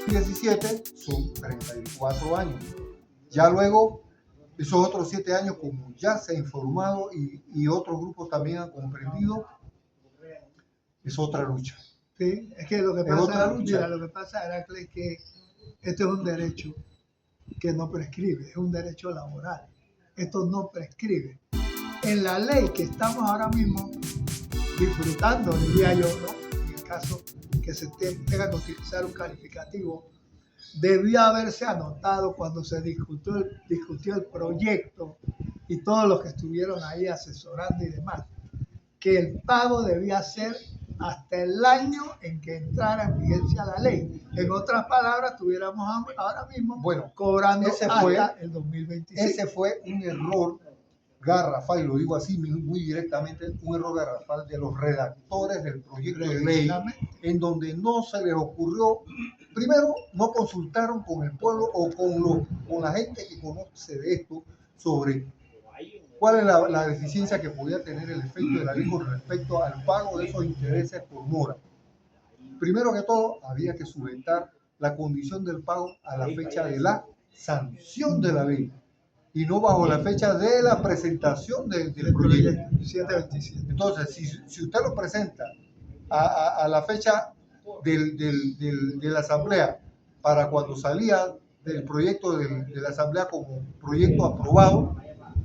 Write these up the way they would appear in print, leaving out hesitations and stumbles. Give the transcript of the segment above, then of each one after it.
17 son 34 años. Ya luego, esos otros 7 años, como ya se ha informado y otros grupos también han comprendido, es otra lucha. Sí, es que lo que Es pasa, otra lucha. mira, lo que pasa, Heracles, es que este es un derecho que no prescribe, es un derecho laboral. Esto no prescribe. En la ley que estamos ahora mismo disfrutando, diría yo, ¿no? En el caso que se tenga que utilizar un calificativo, debió haberse anotado cuando se discutió el proyecto y todos los que estuvieron ahí asesorando y demás, que el pago debía ser hasta el año en que entrara en vigencia la ley. En otras palabras, estuviéramos ahora mismo cobrando hasta el 2025. Ese fue un error garrafal, y lo digo así muy directamente, un error garrafal de los redactores del proyecto de ley, en donde no se les ocurrió, primero, no consultaron con el pueblo o con la gente que conoce de esto sobre cuál es la deficiencia que podía tener el efecto de la ley con respecto al pago de esos intereses por mora. Primero que todo, había que sujetar la condición del pago a la fecha de la sanción de la ley y no bajo la fecha de la presentación del proyecto. 727. Entonces, si usted lo presenta a la fecha de la asamblea para cuando salía del proyecto de la asamblea como proyecto aprobado,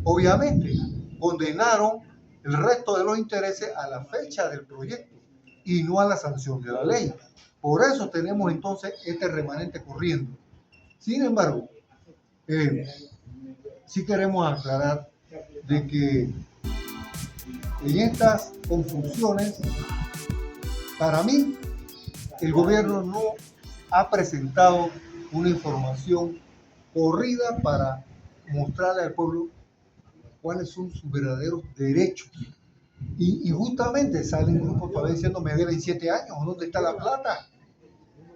obviamente condenaron el resto de los intereses a la fecha del proyecto y no a la sanción de la ley. Por eso tenemos entonces este remanente corriendo. Sin embargo, sí queremos aclarar de que en estas confusiones, para mí, el gobierno no ha presentado una información corrida para mostrarle al pueblo cuáles son sus verdaderos derechos. Y justamente salen grupos todavía diciendo me deben 7 años, ¿dónde está la plata?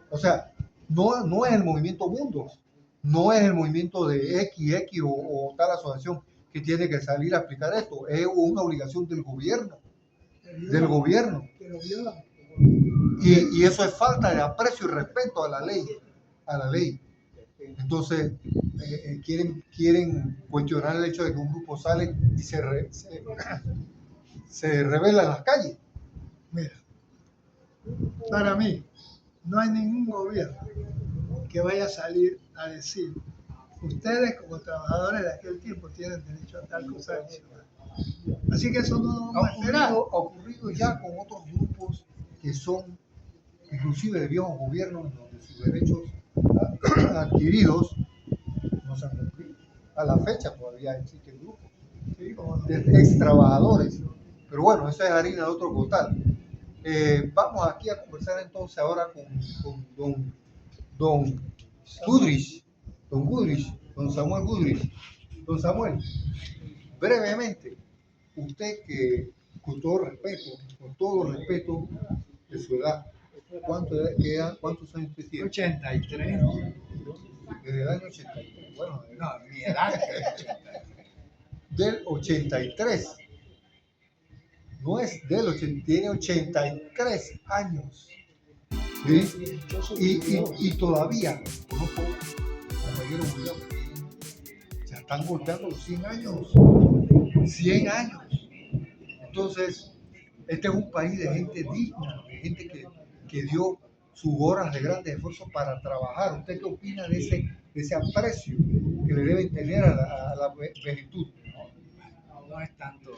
O sea, no es el movimiento Mundos, no es el movimiento de XX o tal asociación que tiene que salir a explicar esto, es una obligación del gobierno. Y eso es falta de aprecio y respeto a la ley. Entonces, quieren cuestionar el hecho de que un grupo sale y se revela en las calles. Mira, para mí, no hay ningún gobierno que vaya a salir a decir, ustedes como trabajadores de aquel tiempo tienen derecho a tal cosa adicional. Así que eso no lo vamos a esperar. Ha ocurrido ya con otros grupos que son inclusive de viejos gobiernos donde sus derechos adquiridos no se han cumplido. A la fecha todavía existen grupos de ex trabajadores. Pero bueno, eso es harina de otro costal. Vamos aquí a conversar entonces ahora con don Goodrich, don Samuel Goodrich. Don Samuel, brevemente, usted que con todo respeto de su edad, ¿cuántos años usted tiene? 83. Desde el año 83. Bueno, No, mi edad es 83. del 83. No es del 80, tiene 83 años. ¿Sí? Y todavía conozco compañeros jubilados que ya están golpeando los 100 años. 100 años. Entonces, este es un país de gente digna, de gente que dio sus horas de grandes esfuerzos para trabajar. ¿Usted qué opina de ese aprecio que le deben tener a la juventud? No es tanto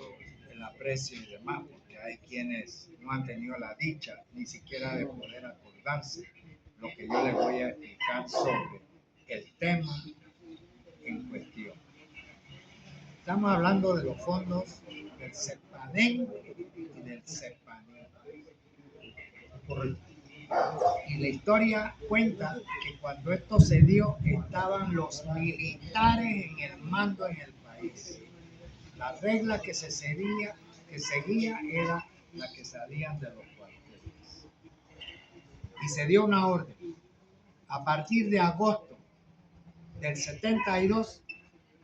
el aprecio y demás, porque hay quienes no han tenido la dicha ni siquiera de poder acordarse lo que yo les voy a explicar sobre el tema en cuestión. Estamos hablando de los fondos del CEPADEN y del CEPANI. Correcto. Y la historia cuenta que cuando esto se dio estaban los militares en el mando en el país. La regla que se seguía era la que salían de los cuarteles. Y se dio una orden. A partir de agosto del 72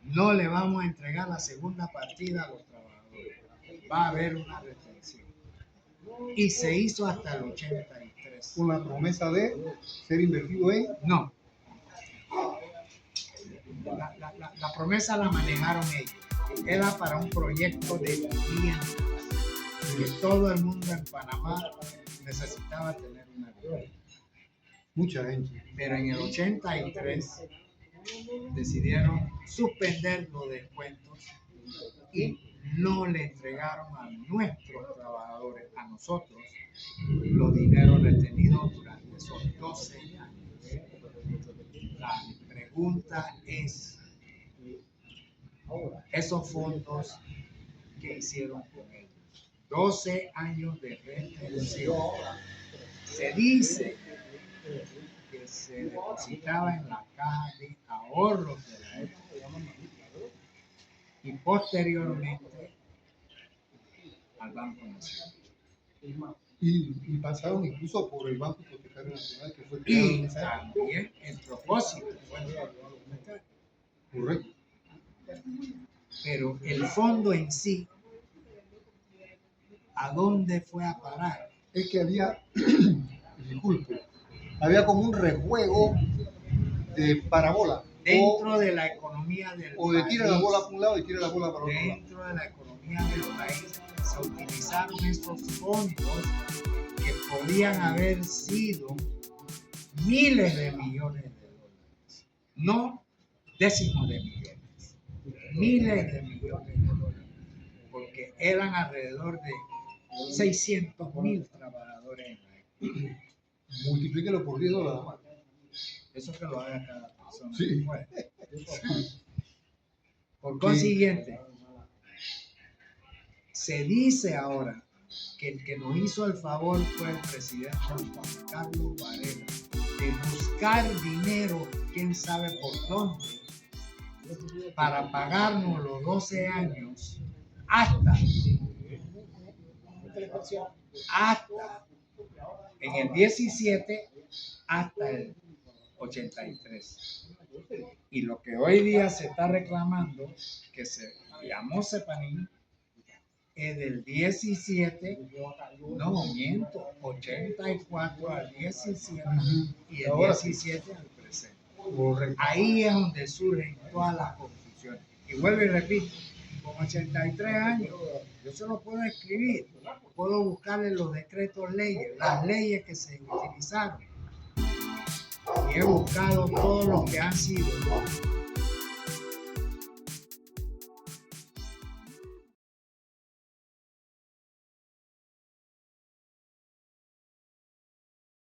no le vamos a entregar la segunda partida a los trabajadores. Va a haber una retención. Y se hizo hasta el 83. 83. con la promesa de ser invertido en... No. La promesa la manejaron ellos. Era para un proyecto de vivienda que todo el mundo en Panamá necesitaba tener una vivienda. Mucha gente. Pero en el 83 decidieron suspender los descuentos y no le entregaron a nuestros trabajadores, a nosotros, los dineros retenidos durante esos 12 años. La pregunta es, esos fondos que hicieron con ellos, 12 años de retención. Se dice que se depositaba en la caja de ahorros de la época y posteriormente al Banco Nacional. Y pasaron incluso por el Banco Hipotecario Nacional, que fue creado en Y esa época. también el propósito fue Correcto. pero el fondo en sí, ¿a dónde fue a parar? Es que había, disculpe, había como un rejuego de parabola. Dentro de la economía del O de tira la país, bola para un lado y tira la bola para otro lado. dentro de la economía del país se utilizaron estos fondos que podían haber sido miles de millones de dólares, no décimos de millones, miles de millones de dólares, porque eran alrededor de 600,000 trabajadores en la época. Multiplíquelo por $10 más. Eso que lo haga cada persona. Sí. Bueno, por consiguiente, se dice ahora que el que nos hizo el favor fue el presidente Juan Carlos Varela de buscar dinero, quién sabe por dónde, para pagarnos los 12 años hasta en el 17 hasta el 83. Y lo que hoy día se está reclamando, que se llamó CEPANIN, es del 17, no miento, 84 al 17 y el 17 al presente. Correcto. Ahí es donde surgen todas las confusiones. Y vuelvo y repito, con 83 años, yo se lo puedo escribir, puedo buscarle los decretos leyes, las leyes que se utilizaron. Y he buscado todos los que han sido